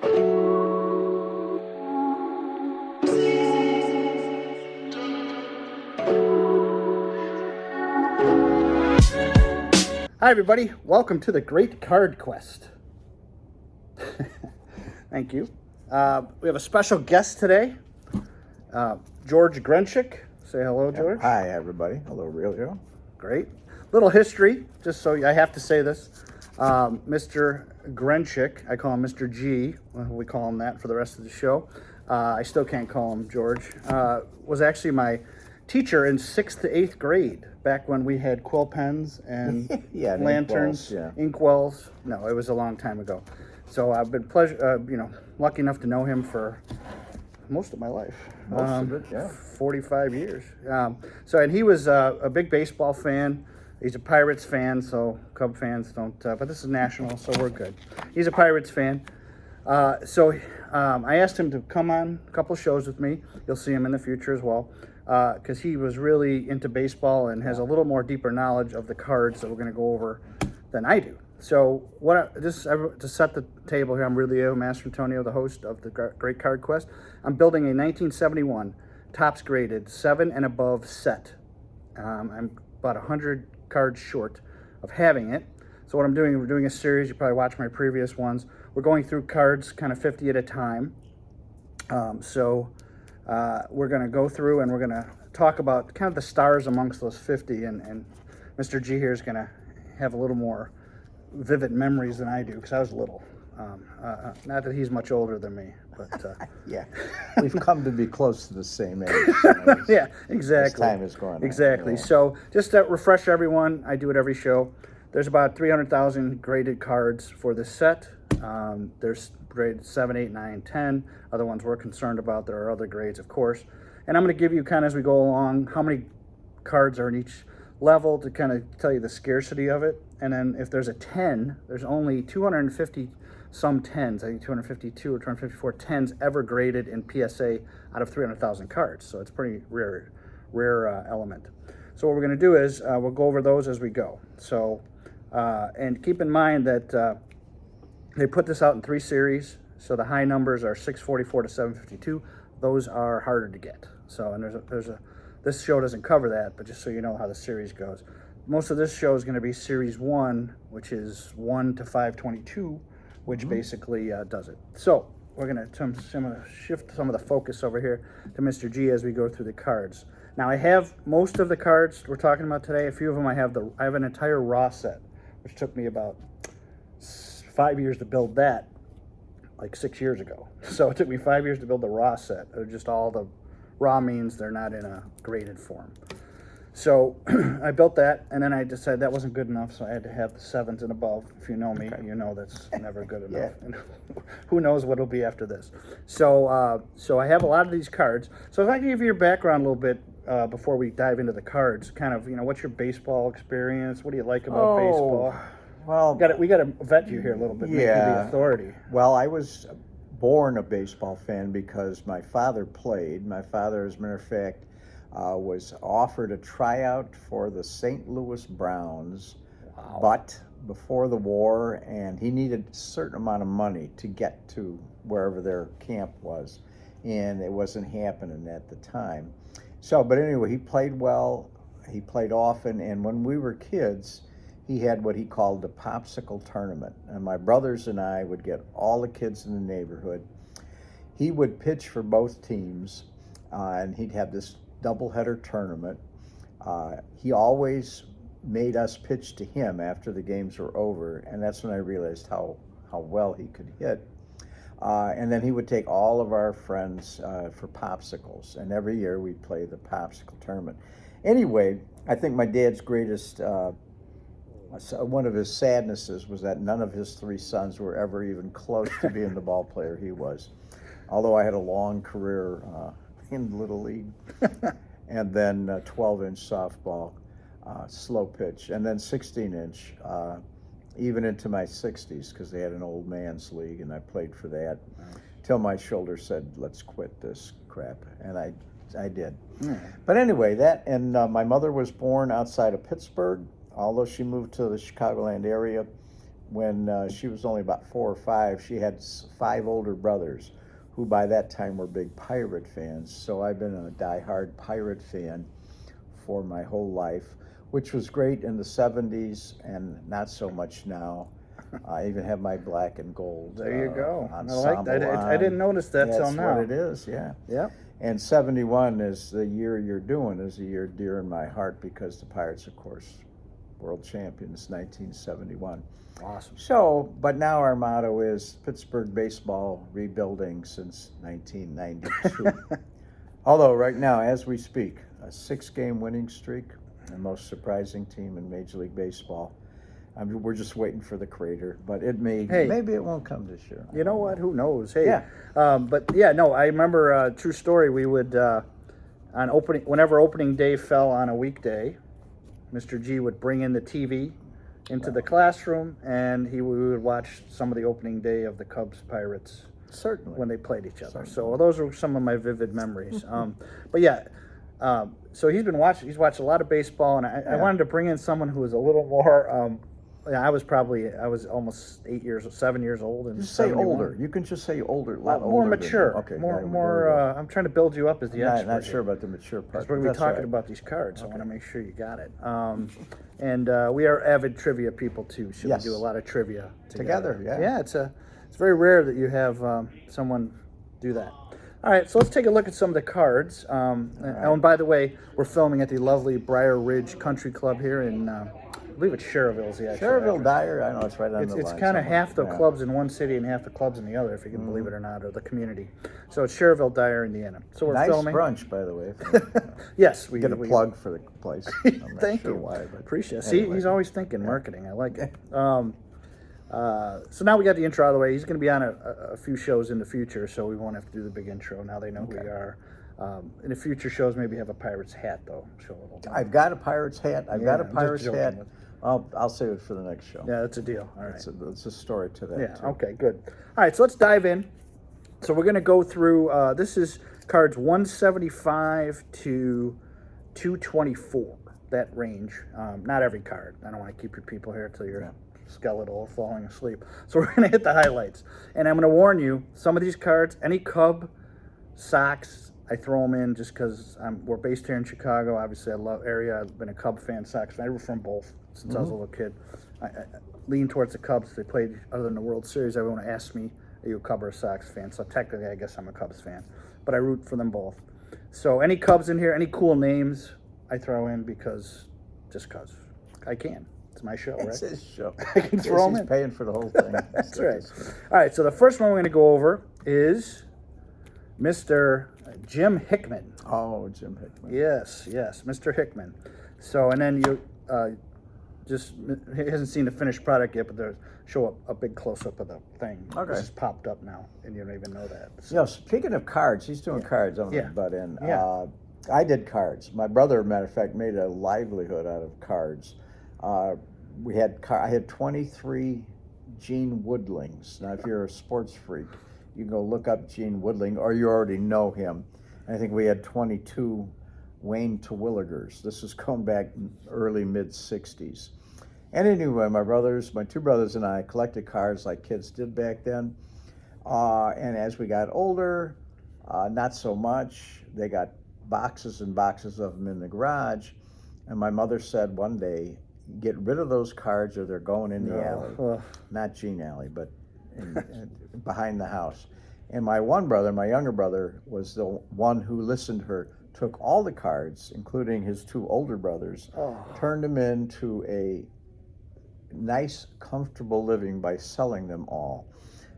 Hi everybody, welcome to the Great Card Quest. Thank you. We have a special guest today, George Grenchick. Say hello, George. Hi everybody. Hello, Aurelio. Great. Little history, just so I have to say this. Mr. Grenchick, I call him Mr. G. We call him that for the rest of the show. I still can't call him George. Was actually my teacher in 6th to 8th grade, back when we had quill pens and lanterns, inkwells. No, it was a long time ago. So I've been lucky enough to know him for most of my life. Most of it, yeah. 45 years. And he was a big baseball fan. He's a Pirates fan, so Cub fans don't, but this is national, so we're good. He's a Pirates fan. I asked him to come on a couple shows with me. You'll see him in the future as well, because he was really into baseball and has a little more deeper knowledge of the cards that we're going to go over than I do. So to set the table here, I'm Aurelio Mastrantonio, the host of the Great Card Quest. I'm building a 1971 Topps Graded 7 and above set. I'm about 100 cards short of having it. So what I'm doing, we're doing a series. You probably watched my previous ones. We're going through cards kind of 50 at a time. We're going to go through and we're going to talk about kind of the stars amongst those 50. And Mr. G here is going to have a little more vivid memories than I do, because I was little. Not that he's much older than me, but yeah, we've come to be close to the same age. Yeah, exactly. As time has gone on. Exactly. Yeah. So just to refresh everyone, I do it every show. There's about 300,000 graded cards for this set. There's grade 7, 8, 9, 10. Other ones we're concerned about. There are other grades, of course. And I'm going to give you kind of as we go along how many cards are in each level to kind of tell you the scarcity of it. And then if there's a 10, there's only 250 some 10s, I think 252 or 254 10s ever graded in PSA out of 300,000 cards. So it's a pretty rare element. So what we're going to do is we'll go over those as we go. So, and keep in mind that they put this out in 3 series. So the high numbers are 644 to 752. Those are harder to get. So, and this show doesn't cover that, but just so you know how the series goes. Most of this show is going to be Series 1, which is 1 to 522, which basically does it. So we're going to shift some of the focus over here to Mr. G as we go through the cards. Now I have most of the cards we're talking about today. A few of them I have an entire raw set, which took me about 5 years to build that, like 6 years ago. So it took me 5 years to build the raw set. They're just all the raw means they're not in a graded form. So I built that, and then I decided that wasn't good enough, so I had to have the 7s and above. If you know me, you know that's never good enough. And who knows what it'll be after this. So I have a lot of these cards. So if I can give you your background a little bit before we dive into the cards, kind of, what's your baseball experience? What do you like about baseball? Well, we got to vet you here a little bit, make you the authority. Well, I was born a baseball fan because my father played. My father, as a matter of fact, was offered a tryout for the St. Louis Browns, but before the war, and he needed a certain amount of money to get to wherever their camp was, and it wasn't happening at the time. So, but anyway, he played well, he played often, and when we were kids, he had what he called the popsicle tournament, and my brothers and I would get all the kids in the neighborhood. He would pitch for both teams, and he'd have this doubleheader tournament. He always made us pitch to him after the games were over, and that's when I realized how well he could hit. And then he would take all of our friends for popsicles, and every year we'd play the popsicle tournament. Anyway, I think my dad's greatest, one of his sadnesses was that none of his 3 sons were ever even close to being the ball player he was. Although I had a long career in Little League, and then 12-inch softball, slow pitch, and then 16-inch, even into my 60s, because they had an old man's league, and I played for that, till my shoulder said, let's quit this crap, and I did. But anyway, my mother was born outside of Pittsburgh, although she moved to the Chicagoland area when she was only about 4 or 5, she had 5 older brothers who by that time were big pirate fans. So I've been a diehard pirate fan for my whole life, which was great in the 70s and not so much now. I even have my black and gold. There you go. I ensemble like that. I didn't notice that till That's now. what it is, yeah. Yep. And 71 is the year you're doing, is a year dear in my heart because the Pirates, of course, world champions, 1971. Awesome. So, but now our motto is Pittsburgh baseball rebuilding since 1992. Although right now, as we speak, a 6-game winning streak, the most surprising team in Major League Baseball. I mean, we're just waiting for the crater, but maybe it won't come this year. You know what? Who knows? Hey, Yeah. But yeah, no, I remember true story. We would whenever opening day fell on a weekday, Mr. G would bring in the TV into the classroom, and we would watch some of the opening day of the Cubs Pirates. Certainly. When they played each other. Certainly. So those are some of my vivid memories. But yeah, so he's watched a lot of baseball, and I wanted to bring in someone who was a little more. I was almost 7 years old, and Just say 71. older. You can just say older, a lot More older. mature. Okay. More. I'm trying to build you up as the expert. Not here. sure about the mature part. Because we're going to be That's talking right. about these cards. I want to make sure you got it. And we are avid trivia people too. So Yes. we do a lot of trivia Together, yeah. Yeah, it's very rare that you have someone do that. All right, so let's take a look at some of the cards. And by the way, we're filming at the lovely Briar Ridge Country Club here in, I believe it's Cherville. Is the actual Cherville address. Dyer, I know it's right on the line. It's kind of somewhere. half the Yeah. clubs in one city and half the clubs in the other, if you can believe it or not, or the community. So it's Cherville, Dyer, Indiana. So we're Nice filming. brunch, by the way. Yes, we Get a plug for the place. I'm not Thank sure you. Why, but Appreciate it. anyway. See, he's always thinking marketing. I like it. So now we got the intro out of the way. He's going to be on a few shows in the future, so we won't have to do the big intro. Now they know who we are. In the future shows, maybe have a Pirates hat, though. Show a little. I've got a Pirates hat. I've got a I'm just Pirates joking hat. with I'll save it for the next show. Yeah, that's a deal. All right. It's a story to that. Yeah, too. okay, good. All right, so let's dive in. So we're going to go through, this is cards 175 to 224, that range. Not every card. I don't want to keep your people here till you're skeletal or falling asleep. So we're going to hit the highlights. And I'm going to warn you, some of these cards, any Cub, Sox, I throw them in just because we're based here in Chicago. Obviously, I love area. I've been a Cub fan, Sox fan. I root for them both since I was a little kid. I lean towards the Cubs. They played other than the World Series. Everyone asks me, are you a Cub or a Sox fan? So technically, I guess I'm a Cubs fan. But I root for them both. So any Cubs in here, any cool names, I throw in just because I can. It's my show, right? It's his show. I can throw 'em He's in. paying for the whole thing. That's right. All right, so the first one we're going to go over is Mr. Jim Hickman. Oh, Jim Hickman. Yes, Mr. Hickman. So, and then you he hasn't seen the finished product yet, but there's show a big close-up of the thing. Okay. This is popped up now, and you don't even know that. So, You know, speaking of cards, he's doing cards. I'm going to butt in. Yeah. I did cards. My brother, matter of fact, made a livelihood out of cards. I had 23 Gene Woodlings. Now, if you're a sports freak, you can go look up Gene Woodling, or you already know him. I think we had 22 Wayne Terwilligers. This was going back early mid-'60s. And anyway, my two brothers and I collected cards like kids did back then. And as we got older, not so much. They got boxes and boxes of them in the garage. And my mother said one day, get rid of those cards or they're going in the alley. Not Gene Alley, but behind the house. And my younger brother, was the one who listened to her, took all the cards, including his two older brothers, turned them into a nice, comfortable living by selling them all.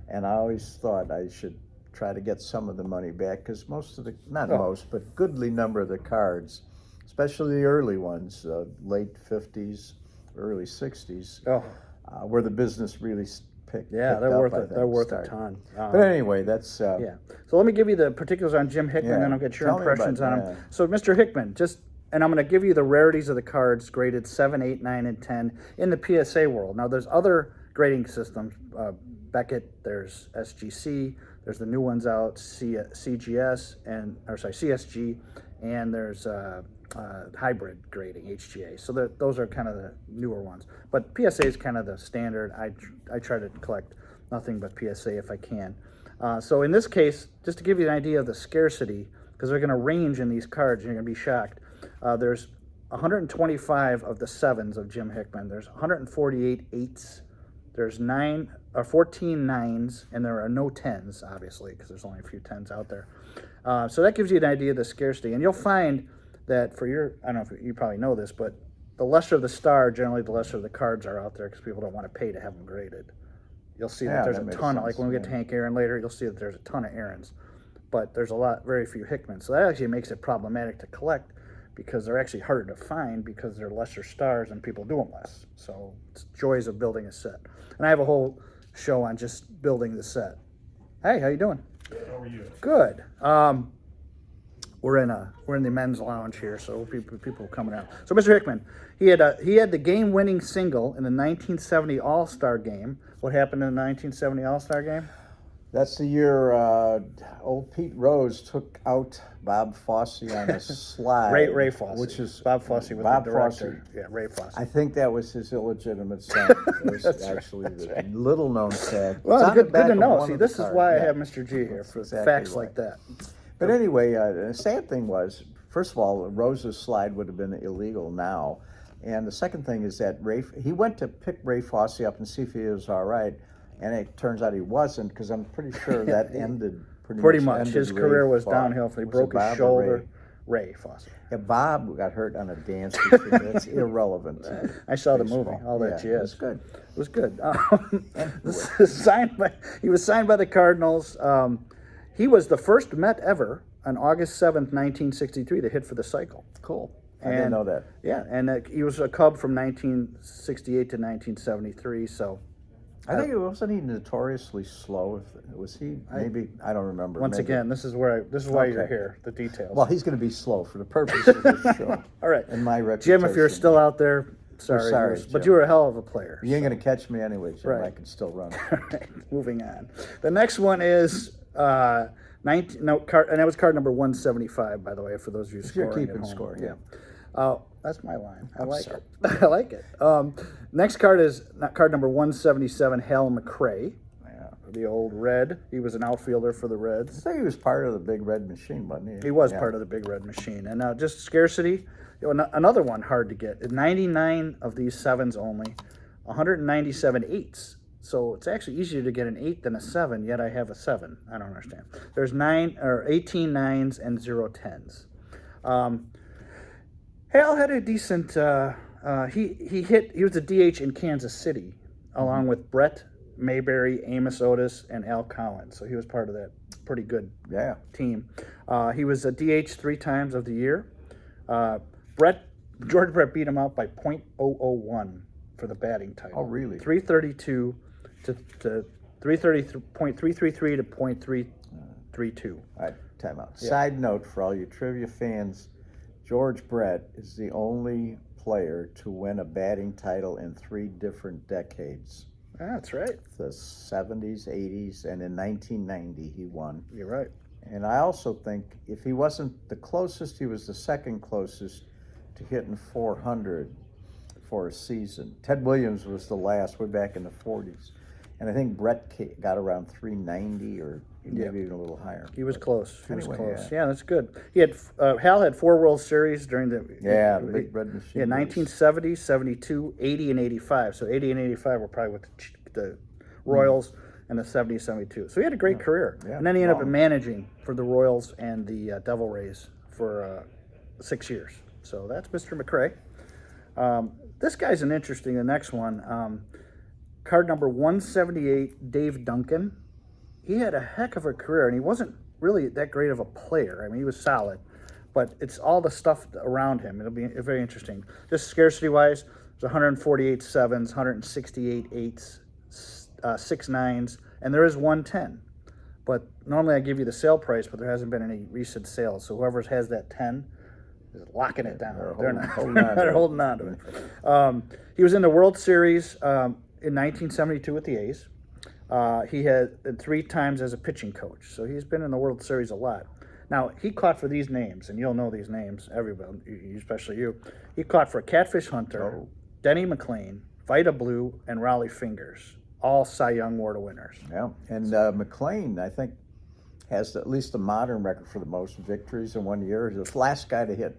And I always thought I should try to get some of the money back, because but goodly number of the cards, especially the early ones, late 50s, early 60s, where the business really picked they're up, worth I it. think, They're worth started. a ton. But anyway, that's... So let me give you the particulars on Jim Hickman, and then I'll get your Tell me impressions about on him. that. So Mr. Hickman, and I'm going to give you the rarities of the cards graded 7, 8, 9, and 10 in the PSA world. Now, there's other grading systems. Beckett, there's SGC, there's the new ones out, CSG, and there's hybrid grading, HGA. So those are kind of the newer ones. But PSA is kind of the standard. I try to collect nothing but PSA if I can. So in this case, just to give you an idea of the scarcity, because they're going to range in these cards, you're going to be shocked. There's 125 of the 7s of Jim Hickman. There's 148 8s. There's 14 9s, and there are no 10s, obviously, because there's only a few 10s out there. So that gives you an idea of the scarcity. And you'll find that for I don't know if you probably know this, but the lesser the star, generally the lesser the cards are out there because people don't want to pay to have them graded. You'll see that there's a ton, like when we get to Hank Aaron later, you'll see that there's a ton of Aarons, but there's very few Hickmans. So that actually makes it problematic to collect because they're actually harder to find because they're lesser stars and people do them less. So it's joys of building a set. And I have a whole show on just building the set. Hey, how you doing? Good. How are you? Good. We're in the men's lounge here, so people coming out. So Mr. Hickman, he had the game-winning single in the 1970 All-Star Game. What happened in the 1970 All-Star Game? That's the year old Pete Rose took out Bob Fosse on a slide. Ray Fosse. Which is Bob Fosse was Bob the director. Fosse. Yeah, Ray Fosse. I think that was his illegitimate son. It was actually the little-known fact. Well, It's good to know. See, this is why I Yeah. have Mr. G here, for Exactly facts right. like that. But anyway, the sad thing was, first of all, Rose's slide would have been illegal now. And the second thing is that he went to pick Ray Fosse up and see if he was all right. And it turns out he wasn't, because I'm pretty sure that ended Pretty much. His career was downhill. He broke his shoulder. Ray Fosse. Yeah, Bob got hurt on a dance routine. That's irrelevant. I saw the movie. All that yeah, jazz. It was good. It was good. He was signed by the Cardinals. He was the first Met ever on August 7th, 1963 to hit for the cycle. Cool. I didn't know that. Yeah, and he was a Cub from 1968 to 1973, so... I think wasn't he notoriously slow? Was he? Maybe I don't remember. Once again, this is why you're here. The details. Well, he's going to be slow for the purpose of this show. All right. And my reputation. Jim, if you're still out there, sorry, but Jim. You were a hell of a player. You ain't going to catch me anyway, Jim. Right. I can still run. All right. Moving on. The next one is 19. No, and that was card number 175, by the way, for those of you scoring. You're keeping at home. score, yeah. That's my line. I like sorry. it. I like it. Next card is card number 177, Hal McRae. Yeah. The old Red. He was an outfielder for the I Reds. think he was part of the Big Red Machine, wasn't he? He was part of the Big Red Machine. And just scarcity, another one hard to get. 99 of these 7s only, 197 8s. So it's actually easier to get an 8 than a 7, yet I have a 7. I don't understand. There's 18 9s and 0 10s. Hal had a decent. He was a DH in Kansas City, along with Brett Mayberry, Amos Otis, and Al Collins. So he was part of that pretty good team. He was a DH 3 times of the year. George Brett beat him out by .001 for the batting title. Oh, really? 332 to 330.333 to .332. All right, time out. Yeah. Side note for all you trivia fans, George Brett is the only player to win a batting title in 3 different decades. That's right. The 70s, 80s, and in 1990 he won. You're right. And I also think if he wasn't the closest, he was the second closest to hitting 400 for a season. Ted Williams was the last, way back in the 40s. And I think Brett got around 390 or maybe even a little higher. He was close. Anyway, Yeah, that's good. He had Hal had 4 World Series during the the Big Red Machine. Yeah, 1970, 72, 80, and 85. So 80 and 85 were probably with the Royals and the 70, 72. So he had a great career. Yeah, and then he ended up managing for the Royals and the Devil Rays for 6 years. So that's Mr. McRae. This guy's an interesting. The next one, card number 178, Dave Duncan. He had a heck of a career, and he wasn't really that great of a player. I mean, he was solid, but it's all the stuff around him. It'll be very interesting. Just scarcity-wise, there's 148 7s, 168 8s, 6 9s, and there is 110. But normally I give you the sale price, but there hasn't been any recent sales. So whoever has that 10 is locking it down. They're holding on to it. He was in the World Series in 1972 with the A's. He had 3 times as a pitching coach, so he's been in the World Series a lot. Now, he caught for these names, and you'll know these names, everybody, especially you. He caught for Catfish Hunter, Denny McLean, Vita Blue, and Raleigh Fingers, all Cy Young Award winners. Yeah, and McLean, I think, has at least a modern record for the most victories in 1 year. He's the last guy to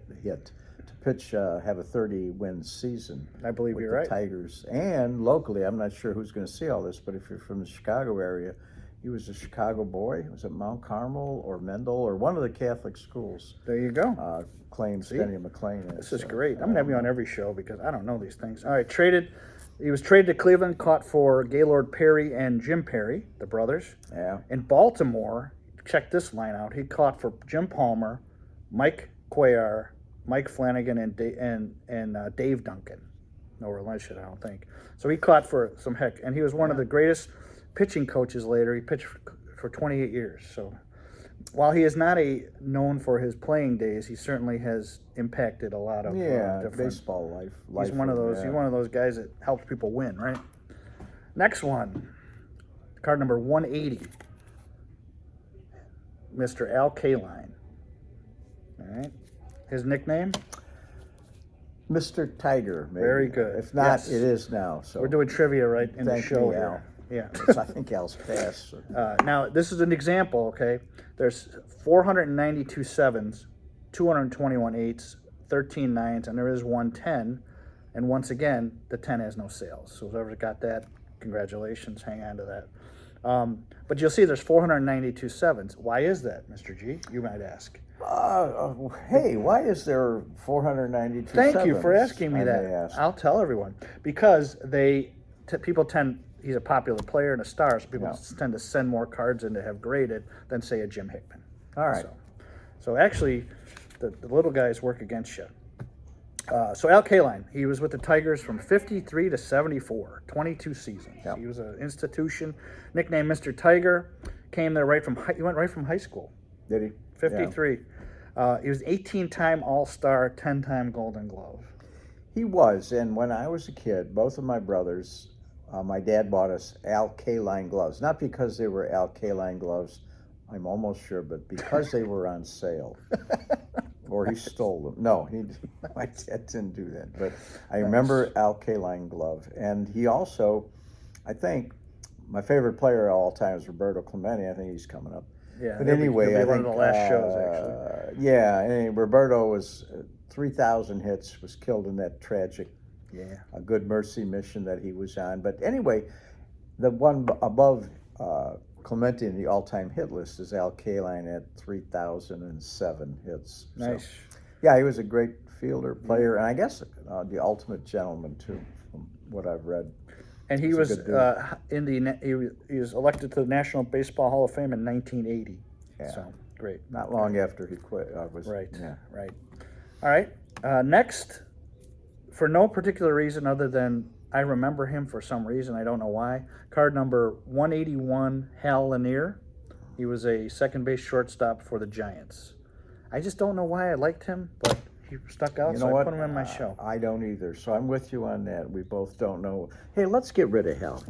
pitch, have a 30-win season. I believe with you're the right. Tigers. And locally, I'm not sure who's going to see all this, but if you're from the Chicago area, he was a Chicago boy. Was it Mount Carmel or Mendel or one of the Catholic schools? There you go. Claims Denny McLean. This is great. I'm going to have you on every show because I don't know these things. All right, he was traded to Cleveland, caught for Gaylord Perry and Jim Perry, the brothers. Yeah. In Baltimore, check this line out. He caught for Jim Palmer, Mike Cuellar, Mike Flanagan, and Dave Duncan. No relation, I don't think. So he caught for some heck, and he was one of the greatest pitching coaches later. He pitched for 28 years. So while he is not known for his playing days, he certainly has impacted a lot of different baseball life. He's one of those. He's one of those guys that helps people win, right? Next one, card number 180, Mr. Al Kaline. All right, his nickname. Mr. Tiger, maybe. Very good. If not, it is now. So we're doing trivia right in the show you, here. Al. Yeah. I think Al's passed. So. Now, this is an example, okay? There's 492 sevens, 221 eights, 13 nines, and there is 110. And once again, the 10 has no sales. So whoever's got that, congratulations. Hang on to that. But you'll see there's 492 sevens. Why is that, Mr. G? You might ask. Hey, why is there 492 Thank you for asking me that. Ask. I'll tell everyone. Because people tend... He's a popular player and a star, so people tend to send more cards in to have graded than, say, a Jim Hickman. All right. So actually, the little guys work against you. So Al Kaline, he was with the Tigers from 53 to 74, 22 seasons. Yep. He was an institution, nicknamed Mr. Tiger. Came there he went right from high school. Did he? 53. Yeah. He was 18-time All-Star, 10-time Golden Glove. He was, and when I was a kid, both of my brothers... my dad bought us Al Kaline gloves, not because they were Al Kaline gloves, I'm almost sure, but because they were on sale. Or he stole them. No, my dad didn't do that. But I remember Al Kaline glove. And he also, I think, my favorite player of all time is Roberto Clemente. I think he's coming up. Yeah, but anyway, I one think of the last shows, actually. Yeah, and Roberto was 3,000 hits, was killed in that tragic a Good Mercy mission that he was on. But anyway, the one above Clemente in the all-time hit list is Al Kaline at 3,007 hits. Nice. So, yeah, he was a great fielder, player, and I guess the ultimate gentleman, too, from what I've read. And he was he was elected to the National Baseball Hall of Fame in 1980. Yeah. So, great. Not long after he quit. Right. Yeah. Right. All right. Next, for no particular reason other than I remember him for some reason, I don't know why, card number 181, Hal Lanier. He was a second base shortstop for the Giants. I just don't know why I liked him, but he stuck out, I put him in my show. I don't either, so I'm with you on that. We both don't know. Hey, let's get rid of Hal.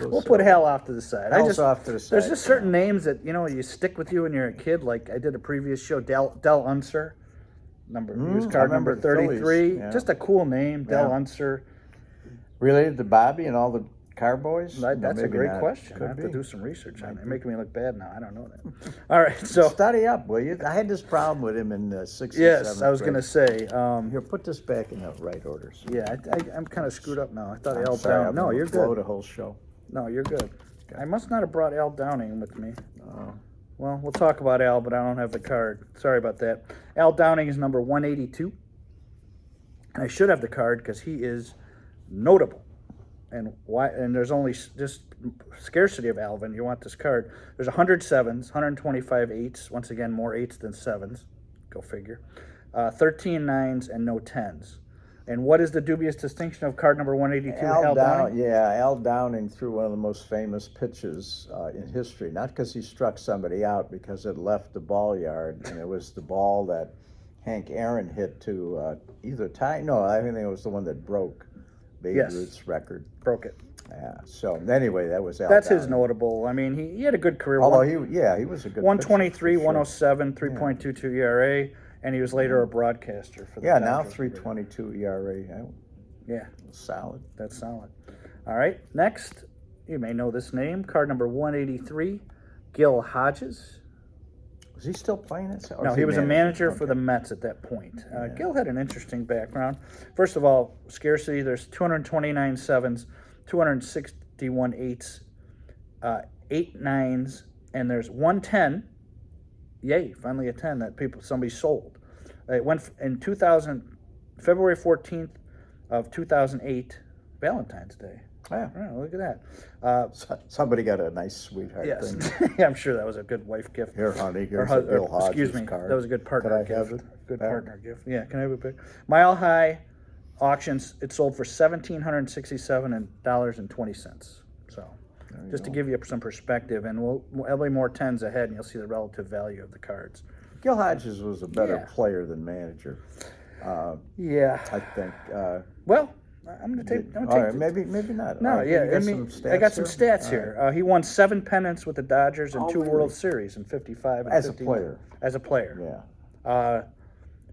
We'll put Hal off to the side. Off to the side. There's just certain names that, you stick with you when you're a kid. Like I did a previous show, Del Unser. He was card number 33. Yeah. Just a cool name, Del Unser. Related to Bobby and all the Carboys? That's a great question. I have to do some research on it. You're making me look bad now. I don't know that. All right, so study up, will you? I had this problem with him in 6th and 7th Yes, I was going to say. Here, put this back in the right order. Yeah, I'm kind of screwed up now. I thought Al sorry, Downing. No, you're blow good. the whole show. No, you're good. I must not have brought Al Downing with me. Well, we'll talk about Al, but I don't have the card. Sorry about that. Al Downing is number 182. And I should have the card because he is notable. And why? And there's only just scarcity of Alvin. You want this card. There's 100 sevens, 125 eights. Once again, more eights than sevens. Go figure. 13 nines and no tens. And what is the dubious distinction of card number 182? Al Downing? Yeah, Al Downing threw one of the most famous pitches in history. Not because he struck somebody out, because it left the ball yard, and it was the ball that Hank Aaron hit to either tie. No, I think it was the one that broke Babe Ruth's record. Broke it. Yeah. So anyway, that was Al That's his Downey. notable. I mean, he had a good career. Although he was a good 123, pitcher, for sure. 107, 3.22 ERA, and he was later a broadcaster for the Yeah, now Dodgers. 3.22 ERA. Yeah, Solid. that's solid. All right, next, you may know this name, card number 183, Gil Hodges. Was he still playing it? No, he was a manager for the Mets at that point. Gil had an interesting background. First of all, scarcity, there's 229 sevens, 261 eights, 8 nines, and there's 110. Yay, finally a 10 that somebody sold. It went in February 14th of 2008, Valentine's Day. Yeah. Oh, look at that. Somebody got a nice sweetheart Yes. thing. Yeah, I'm sure that was a good wife gift. Here, honey, here's a Bill Hodges excuse me, card. that was a good partner Could I have gift. it? Good Yeah. partner gift. Yeah, can I have a pic? Mile High Auctions, it sold for $1,767.20. So, just to give you some perspective, and there'll be more 10s ahead, and you'll see the relative value of the cards. Gil Hodges was a better player than manager. Yeah. I think. Well, I'm going to take. All right, maybe not. No, You got some stats I got some here? stats here. He won 7 pennants with the Dodgers and 2 really? World Series in 55 and As a 59. player. As a player. Yeah.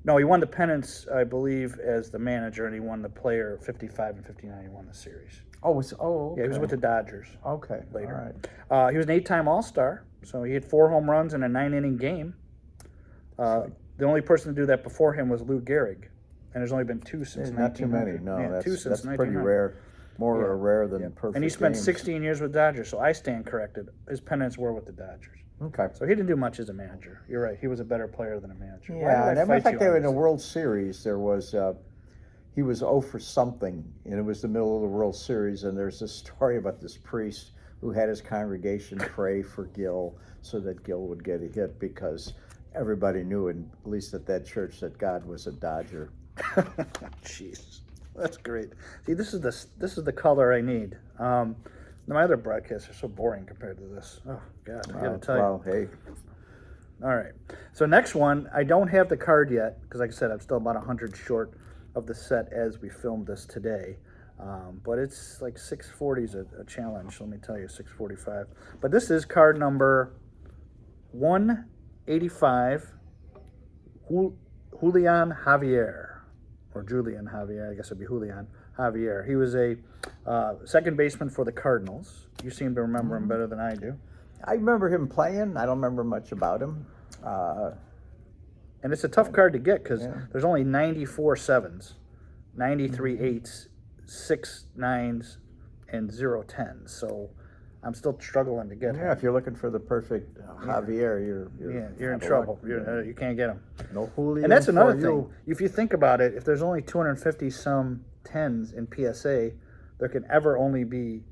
No, he won the pennants, I believe, as the manager, and he won the player 55 and 59. He won the series. Okay. Yeah, he was with the Dodgers. Okay. Later. All right. He was an 8-time All-Star, so he had 4 home runs in a 9-inning game. The only person to do that before him was Lou Gehrig, and there's only been 2 since 1900. Not too many. No, yeah, that's 2 since pretty 1900. rare. More rare than perfect. And he spent games. 16 years with Dodgers, so I stand corrected. His pennants were with the Dodgers. Okay. So he didn't do much as a manager. You're right. He was a better player than a manager. Yeah, and in fact, they were in the a World Series. There was he was 0 for something, and it was the middle of the World Series. And there's this story about this priest who had his congregation pray for Gil so that Gil would get a hit because everybody knew, at least at that church, that God was a Dodger. Jeez, that's great. See, this is the color I need. My other broadcasts are so boring compared to this. Oh God, I gotta tell you. Well, hey. All right. So next one, I don't have the card yet because, like I said, I'm still about 100 short of the set as we filmed this today. But it's like 640 is a challenge. Let me tell you, 645. But this is card number 185, Julian Javier, or Julian Javier. I guess it'd be Julian Javier. He was a second baseman for the Cardinals. You seem to remember him better than I do. I remember him playing. I don't remember much about him. And it's a tough card to get because there's only 94 sevens, 93 eights, 6 nines, and 0 tens. So I'm still struggling to get him. Yeah, if you're looking for the perfect Javier, you're in trouble. You can't get him. No Julio. And that's another thing. If you think about it, if there's only 250 some 10s in PSA, there can ever only be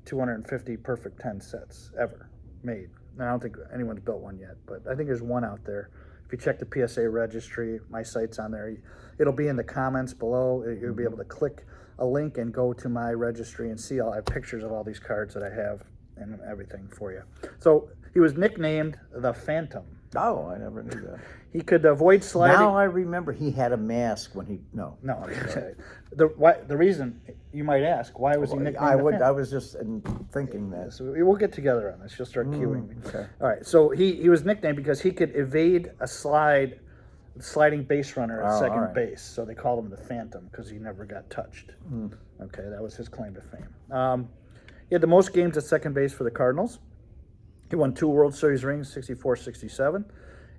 250 perfect 10 sets ever made. And I don't think anyone's built one yet, but I think there's one out there. If you check the PSA registry, my site's on there. It'll be in the comments below. You'll be able to click a link and go to my registry and see I have pictures of all these cards that I have and everything for you. So he was nicknamed the Phantom. Oh, I never knew that. He could avoid sliding. Now I remember he had a mask when he No. The reason you might ask, why was he nicknamed the Phantom? I was just thinking that. So we'll get together on this. You'll start cueing me. Okay. All right. So he was nicknamed because he could evade a sliding base runner at second base. So they called him the Phantom because he never got touched. Okay, that was his claim to fame. He had the most games at second base for the Cardinals. He won 2 World Series rings, 64, 67.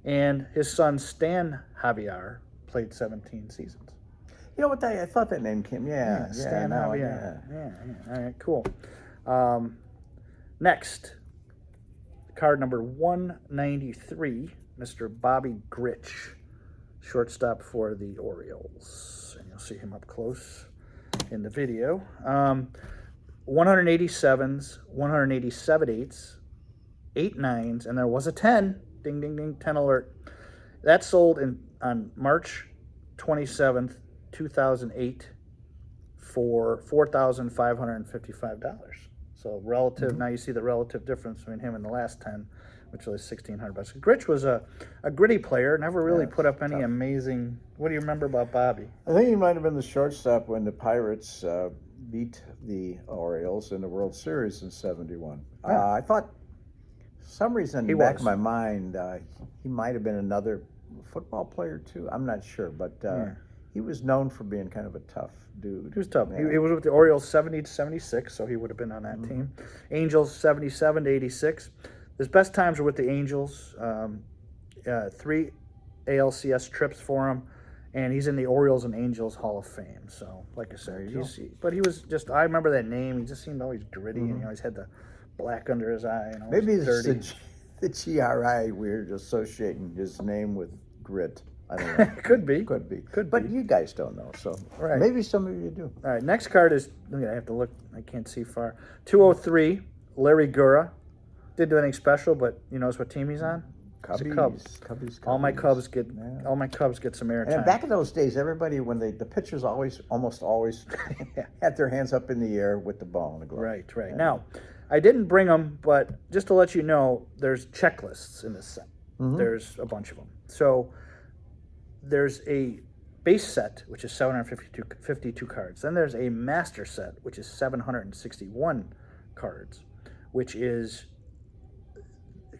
And his son, Stan Javier, played 17 seasons. You know what? I thought that name came. Stan now, Javier. Yeah. All right, cool. Next, card number 193, Mr. Bobby Grich, shortstop for the Orioles. And you'll see him up close in the video. 187s, 187 eights, 8 nines, and there was a 10. Ding, ding, ding, 10 alert. That sold on March 27th, 2008 for $4,555. So relative, now you see the relative difference between him and the last 10, which was $1,600. Grich was a gritty player, never really put up any amazing. What do you remember about Bobby? I think he might have been the shortstop when the Pirates beat the Orioles in the World Series in '71. Yeah. I thought, for some reason, in He the back was. of my mind, he might have been another football player too. I'm not sure, but Yeah. he was known for being kind of a tough dude. He was tough. Yeah. He was with the Orioles 70 to 76, so he would have been on that team. Angels 77 to 86. His best times were with the Angels. 3 ALCS trips for him, and he's in the Orioles and Angels Hall of Fame. So, like I said, but he was just, I remember that name. He just seemed always gritty, and he always had the black under his eye. And Maybe it's dirty. the GRI, we're associating his name with grit. I don't know. Could be. Could be. Could but be. you guys don't know, so Right. maybe some of you do. All right, next card is, I have to look, I can't see far. 203, Larry Gura. Didn't do anything special, but you notice what team he's on? He's a Cub. Cubbies. All my Cubs get some airtime. And back in those days, everybody, when the pitchers almost always had their hands up in the air with the ball in the glove. Right. Yeah. Now, I didn't bring them, but just to let you know, there's checklists in this set. There's a bunch of them. So there's a base set, which is 752 cards. Then there's a master set, which is 761 cards, which is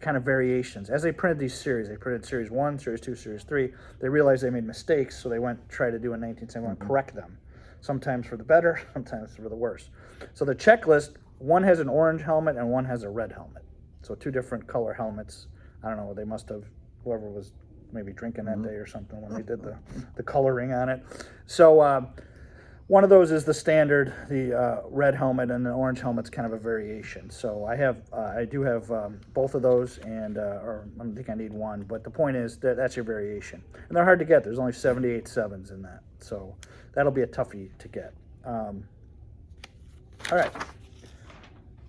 kind of variations. As they printed these series, they printed Series 1, Series 2, Series 3. They realized they made mistakes, so they went try to do in 1971, correct them. Sometimes for the better, sometimes for the worse. So the checklist, one has an orange helmet and one has a red helmet. So 2 different color helmets. I don't know, they must have, whoever was maybe drinking that day or something when they did the coloring on it. So one of those is the standard, the red helmet, and the orange helmet's kind of a variation. So I do have both of those, and or I think I need one. But the point is that that's your variation, and they're hard to get. There's only 78 sevens in that, so that'll be a toughie to get. All right,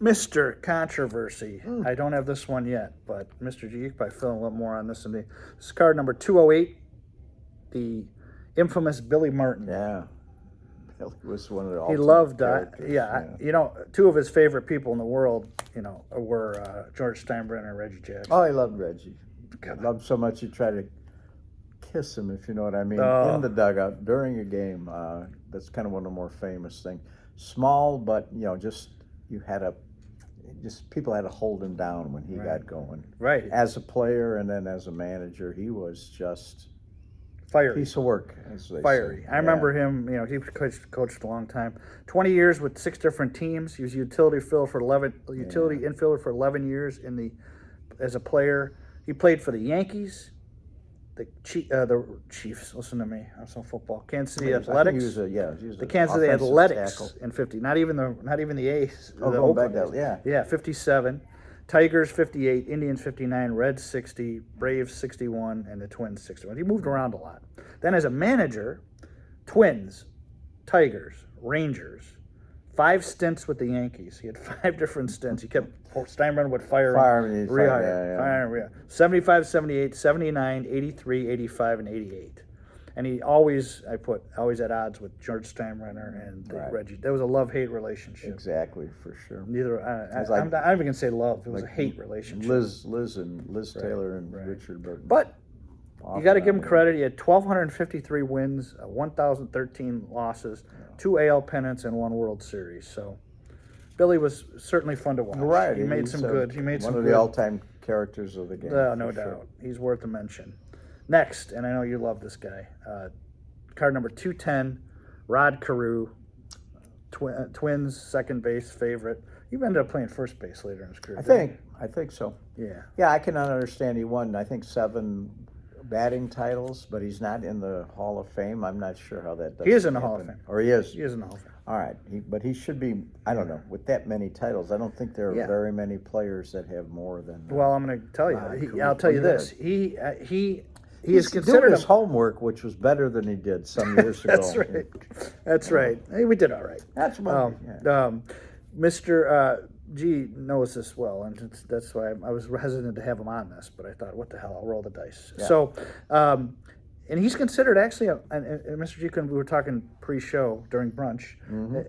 Mr. Controversy. I don't have this one yet, but Mr. G, you can probably fill in a little more on this. This is card number 208, the infamous Billy Martin. Yeah. Billy was one of the He loved characters. you know, 2 of his favorite people in the world, you know, were George Steinbrenner and Reggie Jackson. Oh, I loved Reggie. God. I loved so much you try to kiss him, if you know what I mean, in the dugout during a game. That's kind of one of the more famous things. Small, but you know, people had to hold him down when he got going. Right. As a player and then as a manager, he was just Fiery. piece of work, as they Fiery. say. I remember him, you know, he coached a long time. 20 years with 6 different teams. He was utility infielder for 11 years as a player. He played for the Yankees, the Chiefs. Listen to me, I'm so football. Kansas City Athletics. The Kansas City Athletics in 50. Not even the A's. Oh, the going Oakland back A's. that, yeah. Yeah, 57. Tigers 58, Indians 59, Reds 60, Braves 61, and the Twins 61. He moved around a lot. Then as a manager, Twins, Tigers, Rangers, 5 stints with the Yankees. He had 5 different stints. He kept Steinbrenner would fire him, rehire, fire him, rehire. 75, 78, 79, 83, 85, and 88. And he always at odds with George Steinbrenner and Reggie. There was a love-hate relationship. Exactly, for sure. I'm not even gonna say love. It was a hate relationship. Liz Taylor and Richard Burton. But you got to give him credit. He had 1,253 wins, 1,013 losses, 2 AL pennants, and 1 World Series. So Billy was certainly fun to watch. Right, He made some good. One of the all-time characters of the game. No doubt. He's worth a mention. Next, and I know you love this guy, card number 210, Rod Carew, Twins second base favorite. He ended up playing first base later in his career. I think so. Yeah. Yeah, I cannot understand. He won, I think, 7 batting titles, but he's not in the Hall of Fame. I'm not sure how that does. He is in the Hall of Fame. Or he is. He is in the Hall of Fame. All right, but he should be. I don't know. With that many titles, I don't think there are very many players that have more than. Well, I'm going to tell you. I'll tell you this. He is He's considered doing his homework, which was better than he did some years ago. That's right. That's right. Hey, we did all right. That's what. Mr. G knows this well, and that's why I was hesitant to have him on this. But I thought, what the hell? I'll roll the dice. Yeah. So, and he's considered actually, and Mr. G, we were talking pre-show during brunch.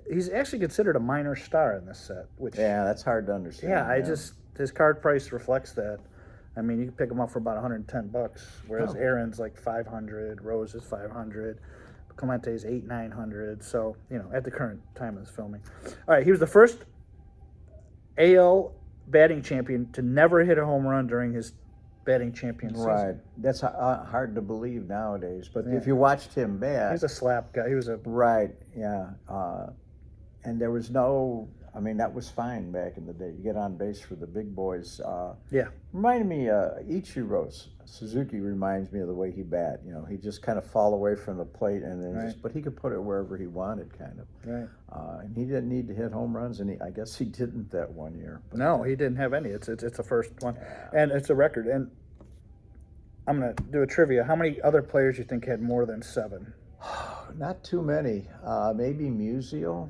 He's actually considered a minor star in this set. Which that's hard to understand. Yeah, his card price reflects that. I mean, you can pick them up for about $110, whereas Aaron's like $500, Rose is $500, Clemente's 800-900. So, at the current time of this filming. All right, he was the first AL batting champion to never hit a home run during his batting champion season. Right. That's hard to believe nowadays. But Yeah. if you watched him bat, He was a slap guy. He was a right. Yeah. And there was no. I mean, that was fine back in the day. You get on base for the big boys. Yeah. Reminded me, Ichiro Suzuki reminds me of the way he bat. He just kind of fall away from the plate, and then Right. but he could put it wherever he wanted, kind of. Right. And he didn't need to hit home runs, and I guess he didn't that one year. But, No, he didn't have any. It's the first one, and it's a record. And I'm gonna do a trivia. How many other players you think had more than 7? Not too many. Maybe Musial.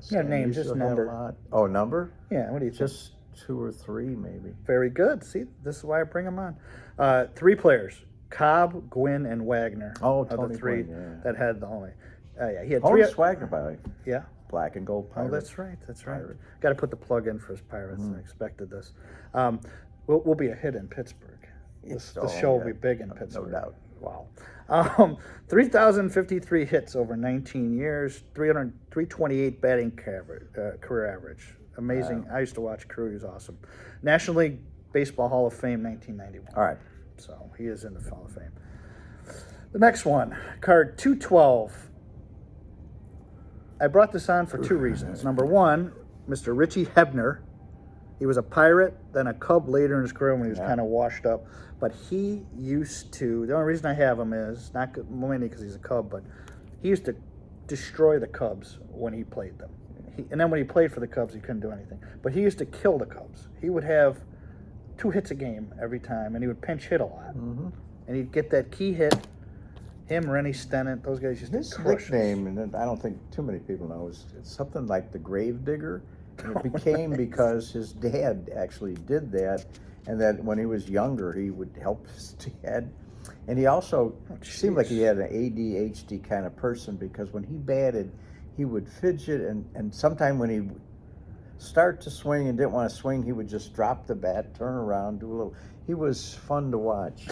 Yeah, name, just number. A lot. Oh, number? Yeah. What do you think? Just 2 or 3, maybe. Very good. See, this is why I bring them on. 3 players: Cobb, Gwynn, and Wagner. Oh, are the Tony 3 Gwynn, yeah. that had the only. Yeah, he had Honus 3. Wagner, by the way. Yeah. Black and gold Oh, pirate. that's right. That's right. Pirate. Got to put the plug in for his Pirates. I expected this. We'll be a hit in Pittsburgh. This show will be big in Pittsburgh. No doubt. Wow. 3,053 hits over 19 years, 328 batting career average. Amazing. Wow. I used to watch Crew. He was awesome. National League Baseball Hall of Fame, 1991. All right. So he is in the Hall of Fame. The next one, card 212. I brought this on for 2 reasons. Number 1, Mr. Richie Hebner. He was a Pirate, then a Cub later in his career when he was kind of washed up. But he used to, the only reason I have him is, not mainly because he's a Cub, but he used to destroy the Cubs when he played them. And then when he played for the Cubs, he couldn't do anything. But he used to kill the Cubs. He would have 2 hits a game every time, and he would pinch hit a lot. Mm-hmm. And he'd get that key hit. Him, Rennie Stennett, those guys used His to crush us. nickname, and I don't think too many people know, is something like the Grave Digger. And it became because his dad actually did that, and that when he was younger, he would help his dad. And he also seemed like he had an ADHD kind of person, because when he batted, he would fidget, and sometime when he would start to swing and didn't want to swing, he would just drop the bat, turn around, do a little. He was fun to watch.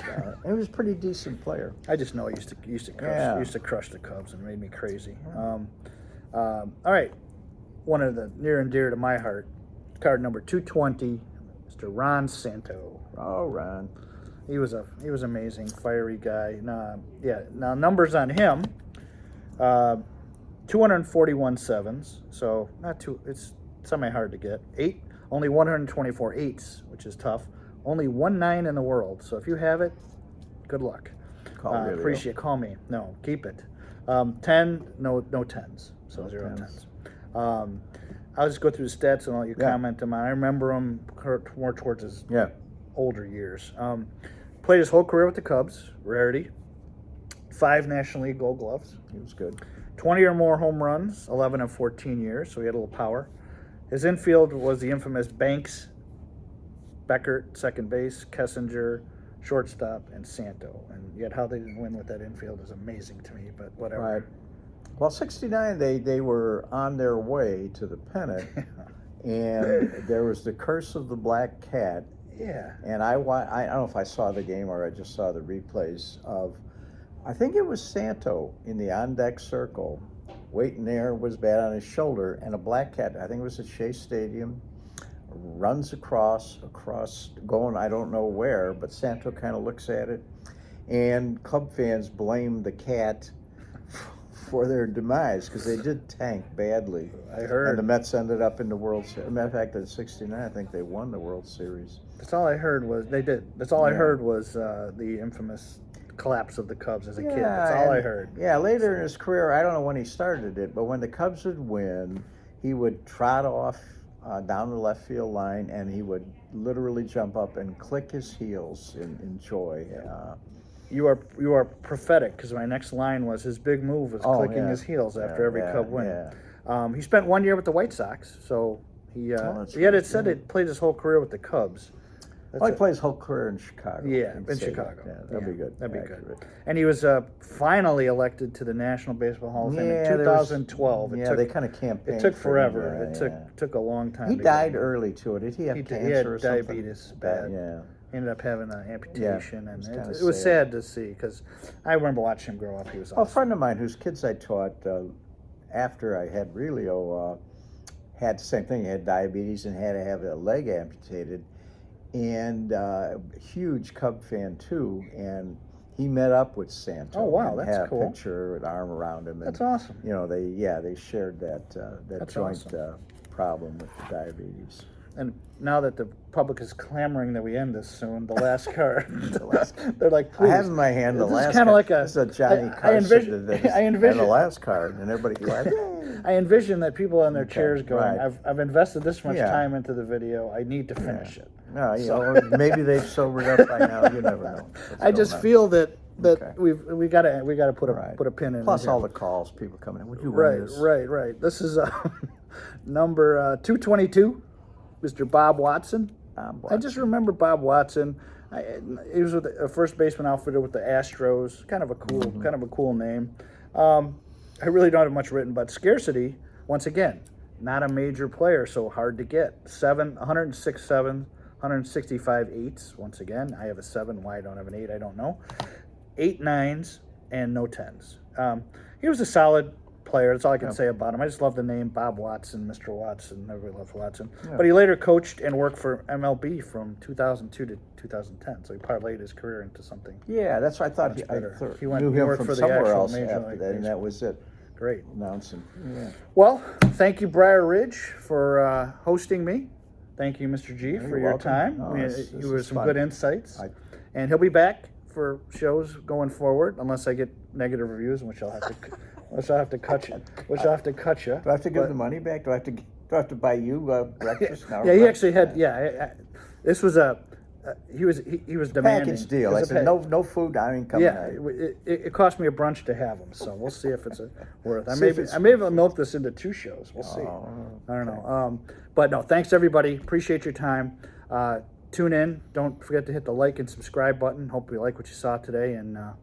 He was a pretty decent player. I just know he used to crush the Cubs and made me crazy. All right, one of the near and dear to my heart, card number 220, Mr. Ron Santo. Oh, Ron. He was amazing, fiery guy. Now numbers on him, 241 sevens, so not too. It's semi-hard to get. Only 124 eights, which is tough. Only 1 9 in the world. So if you have it, good luck. Appreciate. Call me. No, keep it. 10, no 10s. So No 0 10s. 10s. I'll just go through the stats and I'll let you comment them. I remember him more towards his older years. Played his whole career with the Cubs. Rarity. 5 National League Gold Gloves. He was good. 20 or more home runs, 11 of 14 years, so he had a little power. His infield was the infamous Banks, Beckert, second base, Kessinger, shortstop, and Santo. And yet how they didn't win with that infield is amazing to me, but whatever. Right. Well, 69, they were on their way to the pennant, and there was the curse of the black cat. Yeah. And I don't know if I saw the game or I just saw the replays of, I think it was Santo in the on-deck circle, waiting there, was bad on his shoulder, and a black cat, I think it was at Shea Stadium, runs across, going I don't know where, but Santo kind of looks at it, and Cub fans blame the cat for their demise, because they did tank badly. I heard. And the Mets ended up in the World Series. As a matter of fact, in '69, I think they won the World Series. That's all I heard was they did. That's all I heard was the infamous collapse of the Cubs as a kid. That's all I heard. Yeah, later in his career, I don't know when he started it, but when the Cubs would win, he would trot off down the left field line, and he would literally jump up and click his heels in joy. You are prophetic, because my next line was his big move was clicking his heels after every Cub win. Yeah. He spent 1 year with the White Sox, so he had it said it played his whole career with the Cubs. That's Well, he it. plays whole career in Chicago. Yeah, I'd in say Chicago. that. Yeah, that'd be good. That'd be Accurate. good. And he was finally elected to the National Baseball Hall of Fame in Yeah, there was- 2012. Yeah, they kind of campaigned. It took for him, forever. yeah, It took a long time. He to died get him. early too. Did he have cancer He had or something? diabetes bad. Yeah. He ended up having an amputation, it and was kinda it was sad. sad to see because I remember watching him grow up. He was Well, a awesome. friend of mine whose kids I taught after I had Relio had the same thing. He had diabetes and had to have a leg amputated, and huge Cub fan too. And he met up with Santo. Oh, wow, and that's had cool. a picture, an arm around him. And, That's awesome. You know, they shared that That's joint awesome. problem with the diabetes. And now that the public is clamoring that we end this soon, the last card, last- they're like, I please. have in my hand the This is last. kinda card. like a- This is a Johnny I Carson. envision- that is- I envision- and the last card, and everybody clapped. I envision that people on their Okay, chairs going, right. I've invested this much Yeah. time into the video. I need to finish it. No, you So- know, maybe they've sobered up by now. You never know. what's I just going on. feel that Okay. we gotta put a Right. put a pin in. Plus it here. all the calls, people coming in. Would you run Right, this? right. This is number 222, Mr. Bob Watson. I just remember Bob Watson. He was with a first baseman outfitter with the Astros. Kind of a cool name. I really don't have much written, but scarcity. Once again, not a major player, so hard to get. 106 sevens, 165 eights. Once again, I have a 7. Why I don't have an 8, I don't know. 8 9s and no 10s. He was a solid player. That's all I can say about him. I just love the name Bob Watson, Mr. Watson. Everybody loves Watson. Yeah. But he later coached and worked for MLB from 2002 to 2010. So he parlayed his career into something. Yeah, that's what I thought. Much I better. thought He knew him worked from for the somewhere actual else Major after League that, and that Baseball. was it. Great. Announcing. Yeah. Well, thank you, Briar Ridge, for hosting me. Thank you, Mr. G, You're for your welcome. time. No, this You were is some fun. good insights. I- And he'll be back for shows going forward, unless I get negative reviews, which I'll have to, which I'll have to cut you. Which I'll have to cut you. Do I have to give But- the money back? Do I have to buy you breakfast? now? Yeah, he actually had. This was a. He was demanding. Package deal. It I was a said pa- no food. I ain't coming. Yeah, out. it cost me a brunch to have him, so we'll see if it's worth. See if it's I may have milked this into 2 shows. We'll see. Oh, I don't know. But no, thanks everybody. Appreciate your time. Tune in. Don't forget to hit the like and subscribe button. Hope you like what you saw today, and I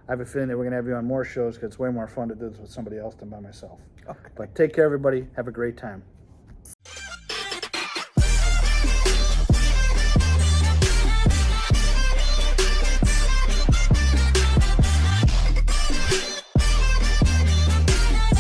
have a feeling that we're gonna have you on more shows because it's way more fun to do this with somebody else than by myself. Okay. But take care, everybody. Have a great time.